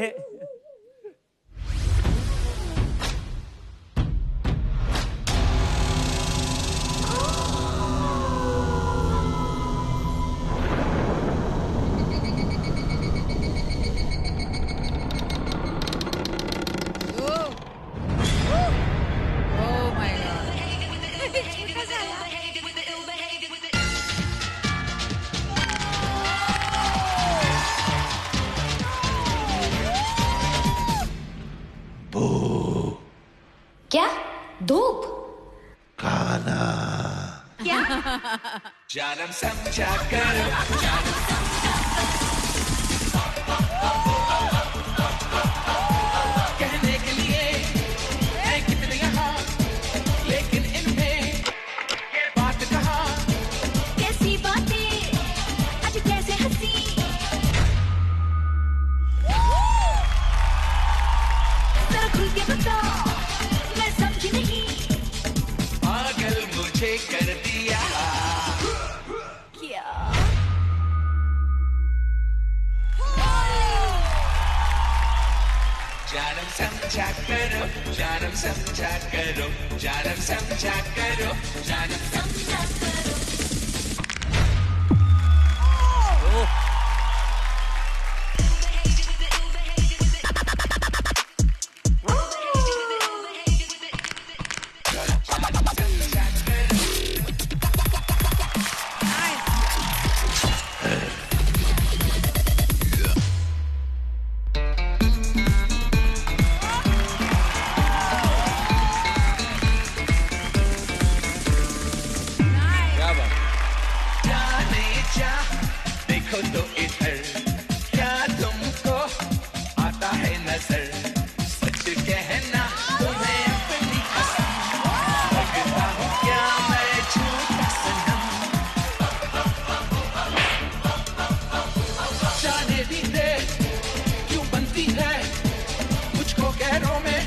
क्या? धूप? गाना। क्या? जानम समझा करो, जानम कहने के लिए है कितने यहाँ, लेकिन इनमें ये बात कहा। कैसी बातें, आज कैसे हंसी। जरा खुल के बताओ, मैं समझी नहीं। पागल मुझे कर दिया। क्या? जानम समझा करो, जानम समझा करो, जानम समझा करो, जानम समझा करो। जाने जा, देखो तो इधर, क्या तुमको आता है नजर? सच कहना तुम्हें अपनी कसम, लगता हूँ क्या मैं झूठा सनम? जाने भी दे, क्यों बनती है मुझको गैरों में,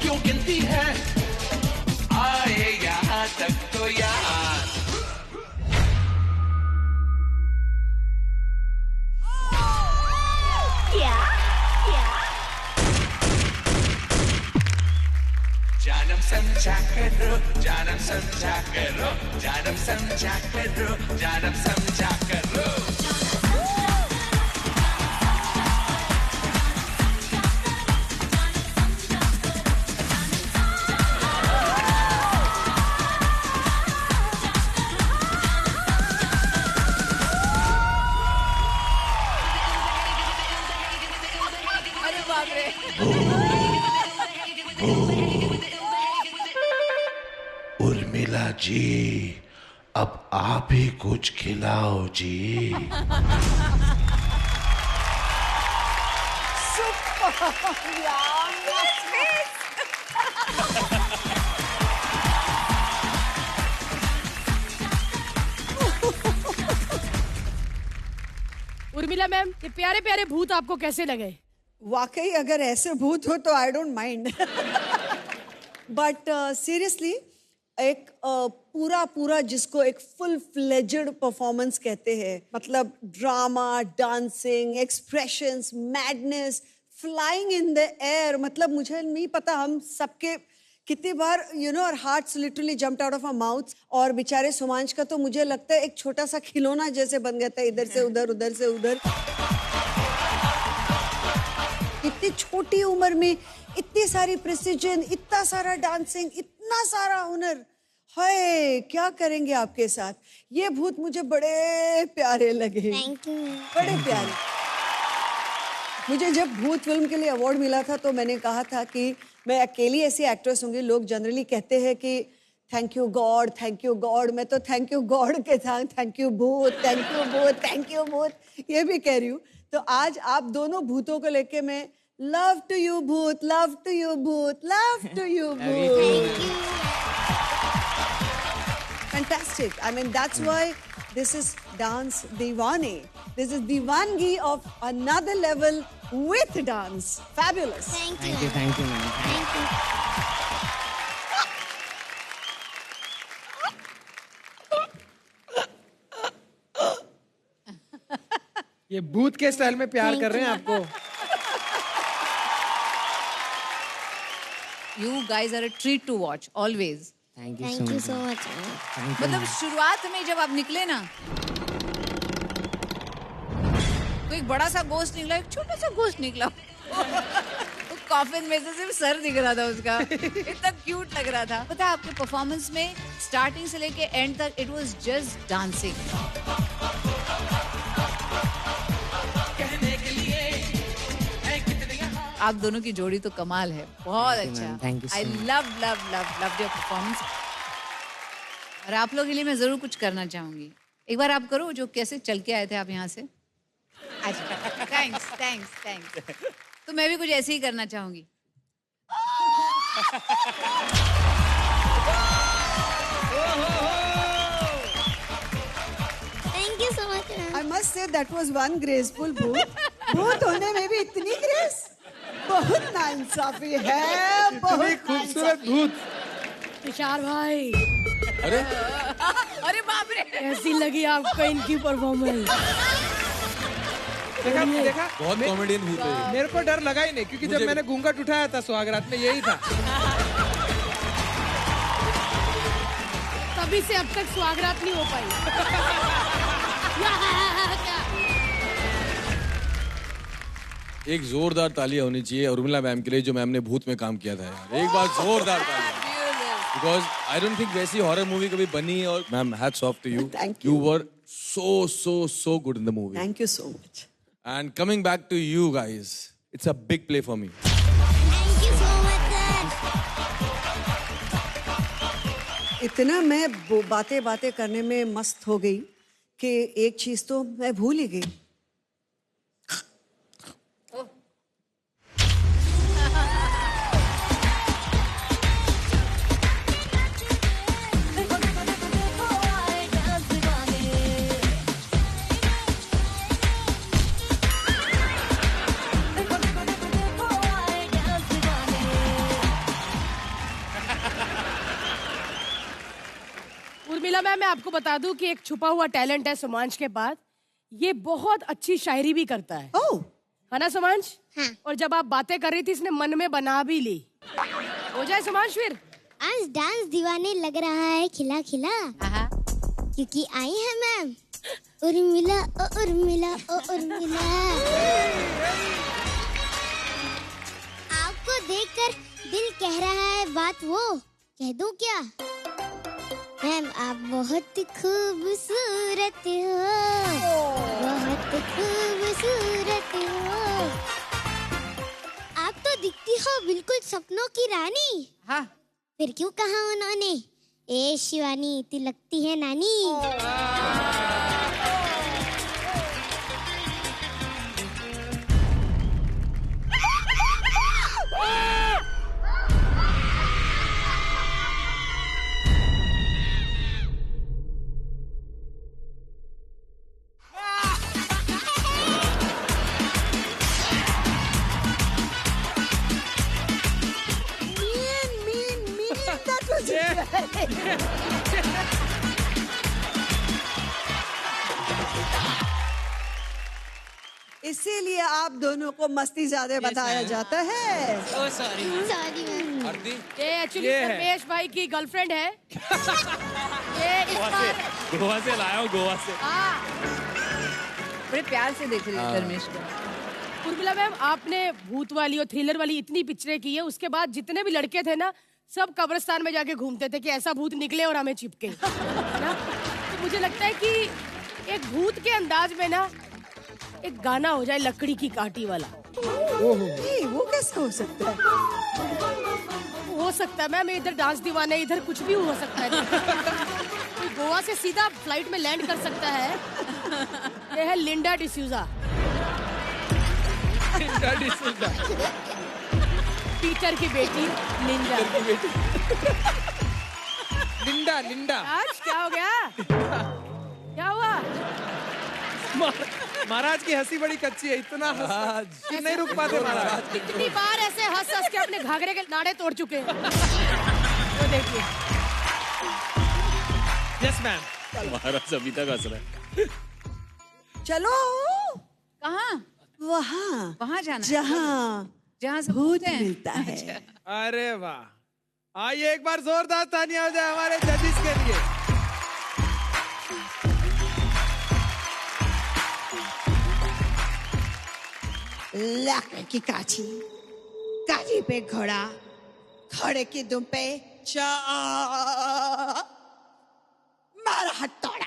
क्यों गिनती है? आए यहाँ तक तो यार। क्या? क्या? जानम समझा करो, जानम समझा करो, जानम समझा करो, जानम समझा करो। अरे बाप रे। उर्मिला जी, अब आप ही कुछ खिलाओ जी। सुपर। उर्मिला मैम, ये प्यारे प्यारे भूत आपको कैसे लगे? वाकई अगर ऐसे भूत हो तो I don't mind, but seriously एक पूरा जिसको एक फुल फ्लेजेड परफॉर्मेंस कहते हैं, मतलब drama, dancing, expressions, madness, flying in the air, मतलब मुझे नहीं पता हम सबके कितनी बार और hearts literally jumped out of our mouths. और बेचारे सुमांश का तो मुझे लगता है एक छोटा सा खिलौना जैसे बन गया था, इधर से उधर, उधर से उधर। इतनी छोटी उम्र में इतनी सारी प्रिसिजन, इतना सारा डांसिंग, इतना सारा हुनर, हाय क्या करेंगे आपके साथ। ये भूत मुझे बड़े प्यारे लगे। Thank you. बड़े प्यारे। मुझे जब भूत फिल्म के लिए अवार्ड मिला था तो मैंने कहा था कि मैं अकेली ऐसी एक्ट्रेस होंगी। लोग जनरली कहते हैं कि thank you God, thank you God. मैं तो थैंक यू गॉड के साथ थैंक यू भूत, थैंक यू भूत, थैंक यू भूत ये भी कह रही हूँ। तो आज आप दोनों भूतों को लेके मैं लव टू यू भूत, लव टू यू भूत, लव टू यू भूत। Fantastic. I mean, that's why this is Dance Divane. This is Divangi of another level with dance. Fabulous. Thank you. Thank you, ma'am. Thank you. ये भूत के style में प्यार कर रहे हैं आपको। You guys are a treat to watch always. Thank you Thank you so much. मतलब शुरुआत में जब आप निकले ना तो एक बड़ा सा गोश्त निकला, एक छोटा सा गोश्त निकला। तो कॉफिन में से सिर्फ सर दिख रहा था उसका, इतना क्यूट लग रहा था। पता है आपके परफॉर्मेंस में स्टार्टिंग से लेके एंड तक इट वाज जस्ट डांसिंग। आप दोनों की जोड़ी तो कमाल है, बहुत अच्छा। Thank you so I much. Love your performance. और आप लोगों के लिए मैं जरूर कुछ करना चाहूंगी। एक बार आप करो जो कैसे चल के आए थे आप यहाँ से। अच्छा, थैंक्स। तो मैं भी कुछ ऐसे ही करना चाहूंगी। Thank you so much. I must say that was one graceful भूत। भूत होने में भी इतनी ग्रेस, बहुत नाइंसाफी है, बहुत खूबसूरत भूत। तुषार भाई, अरे बाप रे, कैसी लगी आपको इनकी परफॉर्मेंस? देखा बहुत कॉमेडियन भूत है ये। मेरे को डर लगा ही नहीं, क्योंकि जब मैंने घूंघट उठाया था सुहागरात में यही था। तभी से अब तक सुहागरात नहीं हो पाई। एक जोरदार तालियां होनी चाहिए उर्मिला मैम के लिए जो मैम ने भूत में काम किया था यार। एक बार जोरदार तालियां, बिकॉज आई डोंट थिंक वैसी हॉरर मूवी कभी बनी है। और ma'am hats off to you, Thank you you. Were so good in the movie. Thank you so much. And coming back to you guys, it's a big play for me. Thank you so much, sir. इतना मैं बातें करने में मस्त हो गई कि एक चीज तो मैं भूल ही गई। उर्मिला मैम, मैं आपको बता दूं कि एक छुपा हुआ टैलेंट है सुमांश के पास। ये बहुत अच्छी शायरी भी करता है। है ना सुमांश? हाँ। और जब आप बातें कर रही थी इसने मन में बना भी ली। हो जाए सुमांश फिर। आज डांस दीवाने लग रहा है खिला खिला, क्योंकि आई है मैम उर्मिला, ओ उर्मिला, ओ उर्मिला। आपको देखकर दिल कह रहा है बात, वो कह दूं क्या? मैम आप बहुत खूबसूरत हो, बहुत खूबसूरत हो। आप तो दिखती हो बिल्कुल सपनों की रानी। हाँ। फिर क्यों कहा उन्होंने, ए शिवानी तू लगती है नानी। इसीलिए आप दोनों को मस्ती ज्यादा बताया जाता है। Sorry ma'am. आरती ये एक्चुअली ये है। धर्मेश भाई की गर्लफ्रेंड है। ये इस बार गोवा से लाया हूँ, गोवा से। बड़े प्यार से देख रही है धर्मेश को। उर्मिला मैम, आपने भूत वाली और थ्रिलर वाली इतनी पिक्चरें की है, उसके बाद जितने भी लड़के थे ना, सब कब्रिस्तान में जाके घूमते थे कि ऐसा भूत निकले और हमें चिपके, है ना? तो मुझे लगता है कि एक भूत के अंदाज में ना एक गाना हो जाए लकड़ी की काटी वाला। नहीं, वो कैसे हो सकता है? हो सकता है मैम, इधर डांस दीवाने, इधर कुछ भी हो सकता है। कोई गोवा से सीधा फ्लाइट में लैंड कर सकता है। ये है लिंडा डिसूजा, टीचर की बेटी लिंडा। लिंडा लिंडा आज क्या हो गया? क्या हुआ? महाराज की हंसी बड़ी कच्ची है, इतना हंस नहीं रुक पाते महाराज। कितनी बार ऐसे हंस हंस के अपने घाघरे के नाड़े तोड़ चुके हैं। वो देखिए। Yes ma'am. महाराज अभी तक हंस रहा है। चलो। कहाँ? वहाँ जाना, जहाँ से भूत मिलता है। अरे वाह, आइए एक बार जोरदार तालियां हो जाए हमारे जजेस के लिए। लकड़ी की काठी, काठी पे घोड़ा, घोड़े की दुम पे मारा हथौड़ा।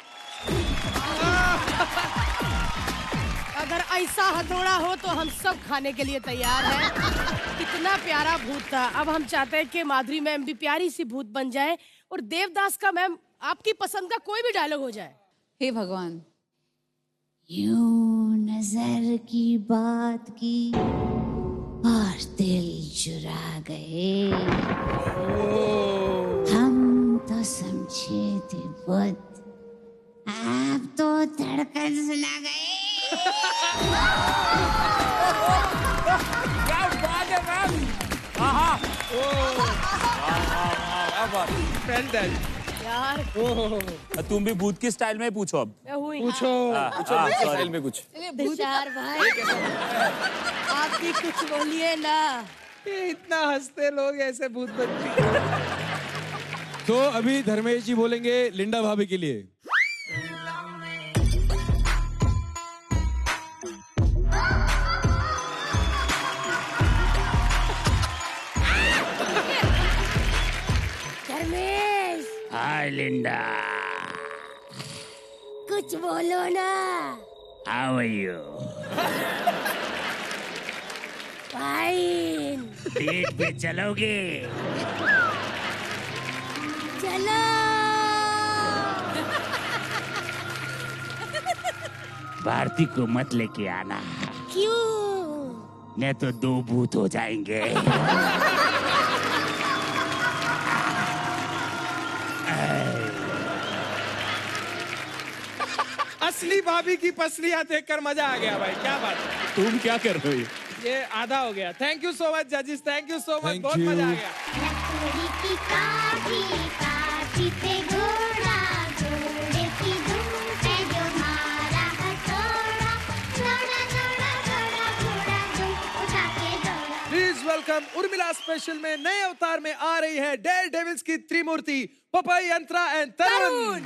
अगर ऐसा हथौड़ा हो तो हम सब खाने के लिए तैयार हैं। कितना प्यारा भूत था। अब हम चाहते हैं कि माधुरी मैम भी प्यारी सी भूत बन जाए और देवदास का मैम आपकी पसंद का कोई भी डायलॉग हो जाए। हे भगवान। यूं नजर की बात की और दिल चुरा गए, हम तो समझे थे बुत, आप तो धड़कन सुना गए। क्या बात है मैम। आहा। यार तुम भी भूत की स्टाइल में पूछो अब। मैं हुई। पूछो स्टाइल में कुछ। तुषार भाई, आप भी कुछ बोलिए ना। ये इतना हंसते लोग ऐसे भूत बनती। तो अभी धर्मेश जी बोलेंगे लिंडा भाभी के लिए। धर्मेश। हाय लिंडा, कुछ बोलो ना। How are you? Fine. Date पे चलोगे? चलो। भारती को मत लेके आना, क्यों? नहीं तो दो भूत हो जाएंगे। असली भाभी की पसलियां देखकर मजा आ गया भाई, क्या बात है। तुम क्या कर रहे हो? ये आधा हो गया। थैंक यू सो मच जजेस, thank you so much, Thank बहुत you. मजा आ गया। लकड़ी की काठी, काठी पे घोड़ा, घोड़े की दुम पे जो मारा हथौड़ा, दौड़ा दौड़ा दौड़ा घोड़ा दुम उठा के दौड़ा। प्लीज वेलकम उर्मिला स्पेशल में नए अवतार में आ रही है डेयर डेविल्स की त्रिमूर्ति पपई, अंतरा एंड तरुण।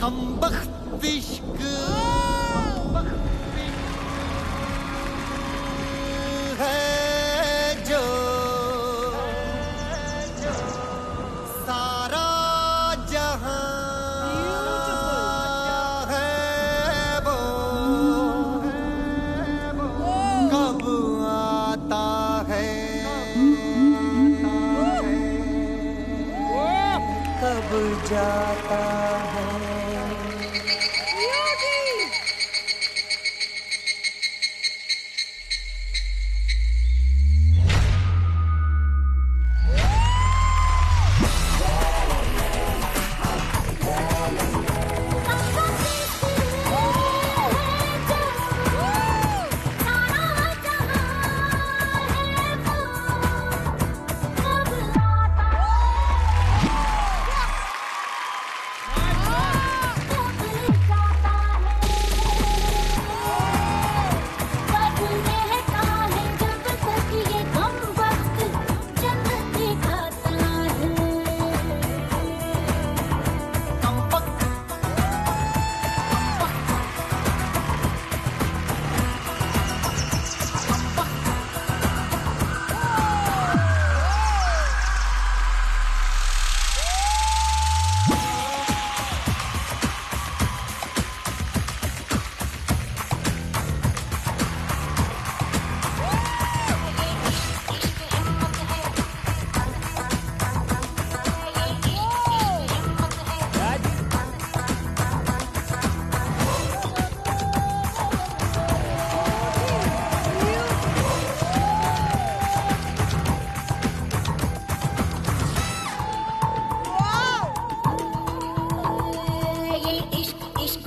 कमबख्त इश्क है जो सारा जहां है वो कब आता है जाता है।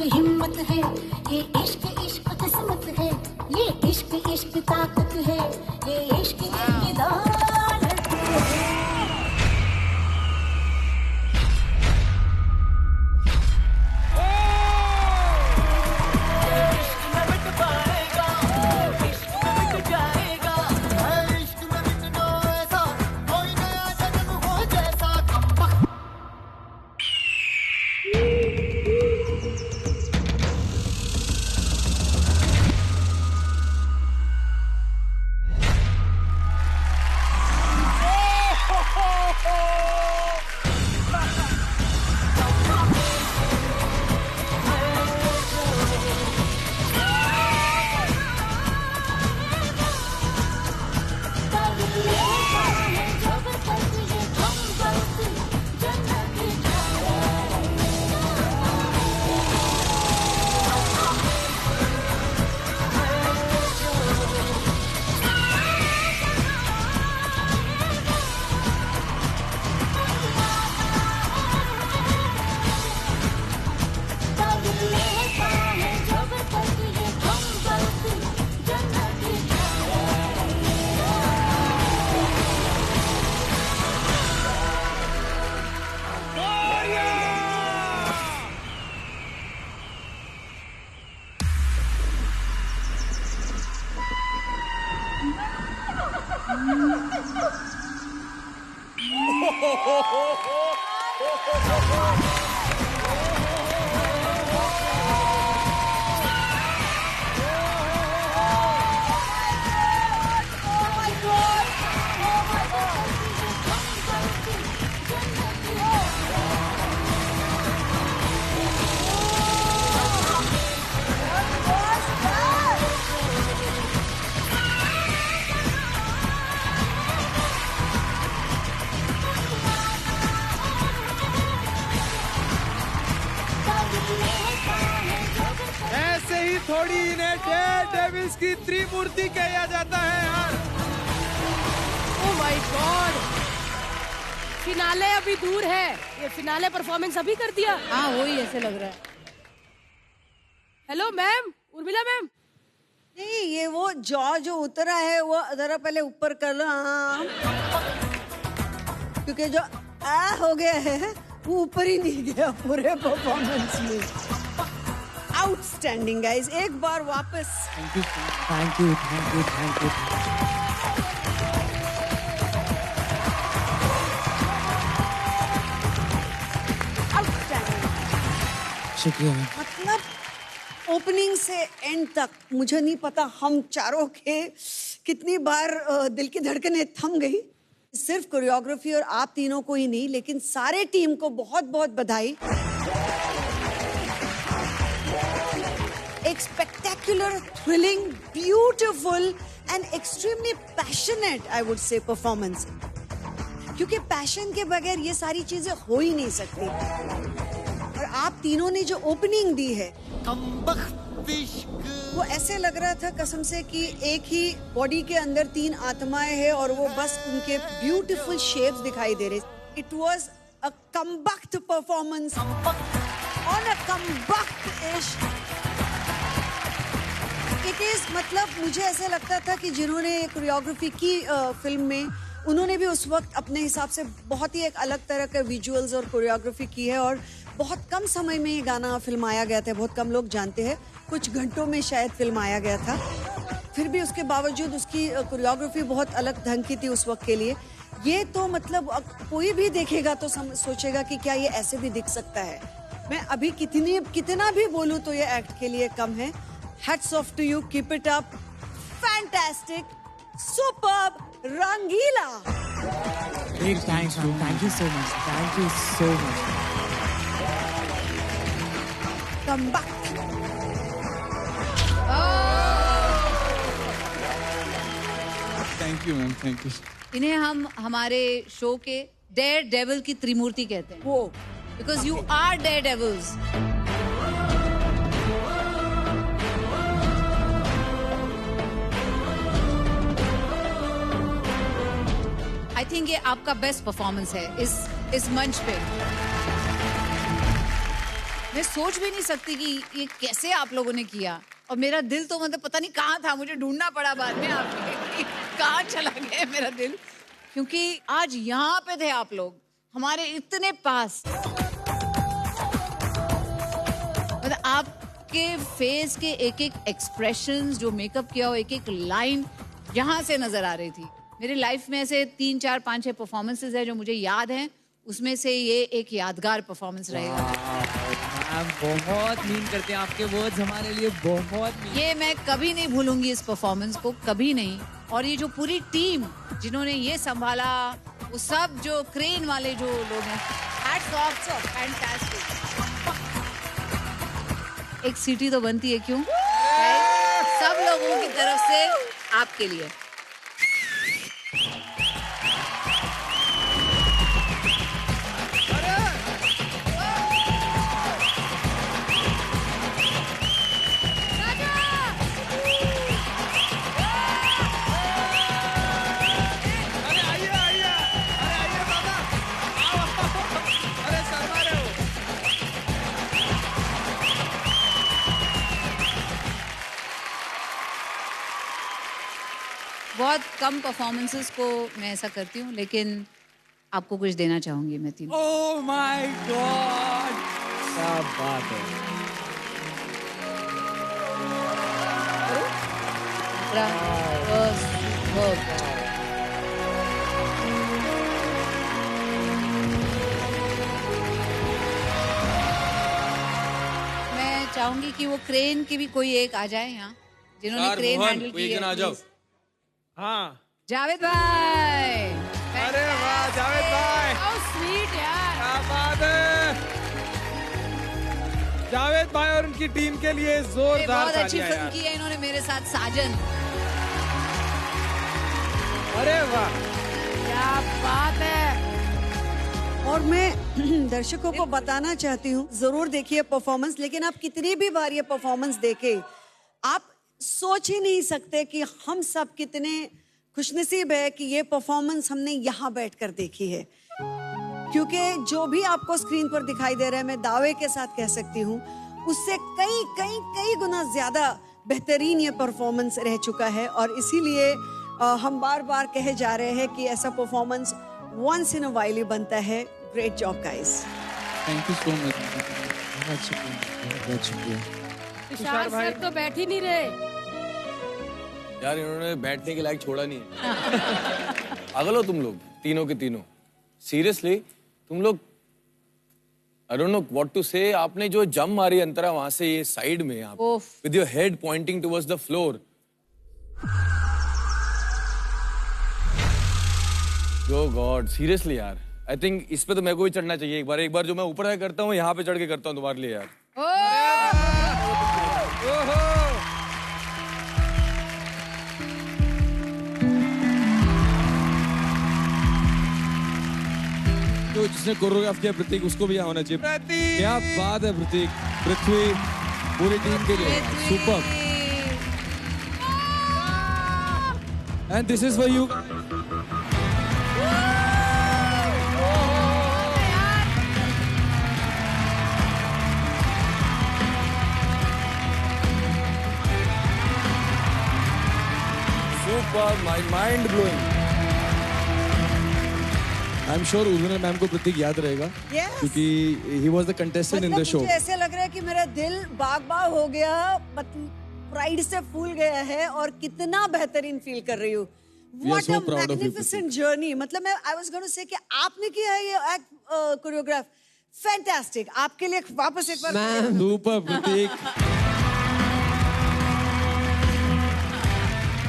हिम्मत है, ये इश्क इश्क किस्मत है, ये इश्क इश्क ताकत है, ये इश्क की दौलत है। थोड़ी इन्हें डेविल्स की त्रिमूर्ति कहा जाता है यार। ओह माय गॉड, फिनाले अभी दूर है, ये फिनाले परफॉर्मेंस अभी कर दिया। हाँ वही ऐसे लग रहा है। Hello ma'am, Urmila ma'am. नहीं, ये वो जॉ जो उतरा है वो जरा पहले ऊपर कर लो। हाँ, क्योंकि जो हो गया है वो ऊपर ही नहीं गया पूरे परफॉर्मेंस में। आउटस्टैंडिंग गाइस, एक बार वापस। Thank you thank you thank you thank you. Outstanding, शुक्रिया। मतलब ओपनिंग से एंड तक मुझे नहीं पता हम चारों के कितनी बार दिल की धड़कनें थम गई। सिर्फ कोरियोग्राफी और आप तीनों को ही नहीं, लेकिन सारे टीम को बहुत बहुत बधाई। एक spectacular, thrilling, beautiful and extremely passionate, I would say, performance. क्योंकि पैशन के बगैर ये सारी चीजें हो ही नहीं सकती। और आप तीनों ने जो ओपनिंग दी है, वो ऐसे लग रहा था कसम से कि एक ही बॉडी के अंदर 3 आत्माएं हैं और वो बस उनके ब्यूटीफुल शेप्स दिखाई दे रहे। इट वाज अ कमबख्त performance on a Kambakkht Ishq. It is मतलब मुझे ऐसे लगता था कि जिन्होंने कोरियोग्राफी की फिल्म में, उन्होंने भी उस वक्त अपने हिसाब से बहुत ही एक अलग तरह के विजुअल्स और कोरियोग्राफी की है और बहुत कम समय में ये गाना फिल्माया गया था। बहुत कम लोग जानते हैं, कुछ घंटों में शायद फिल्माया गया था। फिर भी उसके बावजूद उसकी कोरियोग्राफी बहुत अलग ढंग की थी उस वक्त के लिए। ये तो मतलब कोई भी देखेगा तो सोचेगा कि क्या ये ऐसे भी दिख सकता है। मैं अभी कितना भी बोलूं तो ये एक्ट के लिए कम है। Hats off to you, keep it up, fantastic, superb, रंगीला। Big thanks, bro. Thank you so much. Thank you so much. Come back. Thank you, ma'am. Thank you. इन्हें हम हमारे शो के डेयर डेविल की त्रिमूर्ति कहते हैं। वो because you are daredevils. I think ये आपका बेस्ट परफॉर्मेंस है इस मंच पे। मैं सोच भी नहीं सकती कि ये कैसे आप लोगों ने किया। और मेरा दिल तो मतलब पता नहीं कहाँ था, मुझे ढूंढना पड़ा बाद में आपके कहाँ चला गया मेरा दिल, क्योंकि आज यहाँ पे थे आप लोग हमारे इतने पास। मतलब आपके फेस के एक एक एक्सप्रेशंस, जो मेकअप किया हो, एक एक लाइन यहाँ से नजर आ रही थी। मेरी लाइफ में ऐसे 3, 4, 5, 6 परफॉर्मेंसेज है जो मुझे याद हैं, उसमें से ये एक यादगार परफॉर्मेंस रहेगा। मैम बहुत मीन करते हैं आपके वर्ड्स हमारे लिए, बहुत मीन। ये मैं कभी नहीं भूलूंगी इस परफॉर्मेंस को, कभी नहीं। और ये जो पूरी टीम जिन्होंने ये संभाला, वो सब जो क्रेन वाले जो लोग हैं, हैट्स ऑफ, फैंटास्टिक। एक सीटी तो बनती है, क्यों? सब लोगों की तरफ से आपके लिए। बहुत कम परफॉर्मेंसेस को मैं ऐसा करती हूँ, लेकिन आपको कुछ देना चाहूंगी मैं तीनों। ओह माय गॉड, क्या बात है। मैं चाहूंगी कि वो क्रेन की भी कोई एक आ जाए यहाँ, जिन्होंने क्रेन हैंडल की है। आ जाओ। हाँ, जावेद भाई। अरे वाह जावेद भाई, हाउ स्वीट यार, क्या बात है। जावेद भाई और उनकी टीम के लिए जोरदार बहुत अच्छी तालियां फिल्म यार। की है इन्होंने मेरे साथ, साजन। अरे वाह, क्या बात है। और मैं दर्शकों को बताना चाहती हूँ, जरूर देखिए परफॉर्मेंस, लेकिन आप कितनी भी बार ये परफॉर्मेंस देखे, आप सोच ही नहीं सकते कि हम सब कितने खुशनसीब है कि ये परफॉर्मेंस हमने यहाँ बैठकर देखी है। क्योंकि जो भी आपको स्क्रीन पर दिखाई दे रहा है, मैं दावे के साथ कह सकती हूँ, उससे कई गुना ज्यादा बेहतरीन ये परफॉर्मेंस रह चुका है। और इसीलिए हम बार बार कहे जा रहे हैं कि ऐसा performance once in a while ही बनता है। Great job guys. Thank you so much. बहुत शुक्रिया, बहुत शुक्रिया। तुषार सर तो बैठ ही नहीं रहे यार, इन्होंने बैठने के लायक छोड़ा नहीं है। पागल हो तुम लोग, तीनों के तीनों। सीरियसली तुम लोग, I don't know what to say. आपने जो जंप मारी अंतरा वहां से ये साइड में, आप with your head pointing towards the floor. Oh god, seriously यार, आई थिंक इस पे तो मेरे को भी चढ़ना चाहिए एक बार जो मैं ऊपर से करता हूँ, यहाँ पे चढ़ के करता हूँ तुम्हारे लिए यार। जो जिसने कोरियोग्राफ किया प्रतीक, उसको भी यहाँ होना चाहिए। क्या बात है प्रतीक, पृथ्वी, पूरी टीम के लिए super. And this is for you. Super, mind blowing. I am sure Urmila ma'am को प्रतीक याद रहेगा, Yes. क्योंकि he was the contestant in the show. मुझे ऐसे लग रहा है कि मेरा दिल बाग बाग हो गया, प्राइड से फूल गया है और कितना बेहतरीन फील कर रही हूँ। We are What so a proud of you, magnificent journey। मतलब मैं I was going to say कि आपने किया है ये कोरियोग्राफ, फैंटास्टिक। आपके लिए वापस एक बार super Prateek.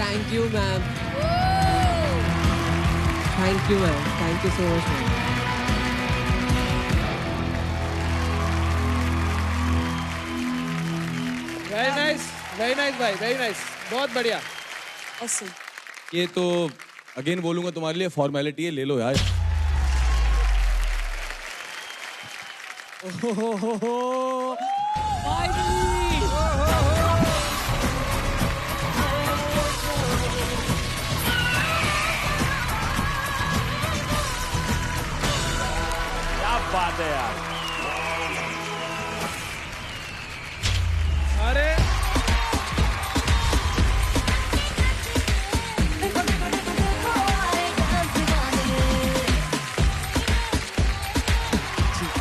Thank you ma'am, thank you ma'am, thank you so much ma'am. Very nice भाई, वेरी नाइस, बहुत बढ़िया। Awesome। ये तो अगेन बोलूंगा तुम्हारे लिए फॉर्मेलिटी है, ले लो यार। क्या बात है यार। अरे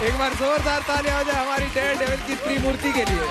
एक बार जोरदार तालियां हो जाए हमारी डेयर डेविल की त्रिमूर्ति के लिए।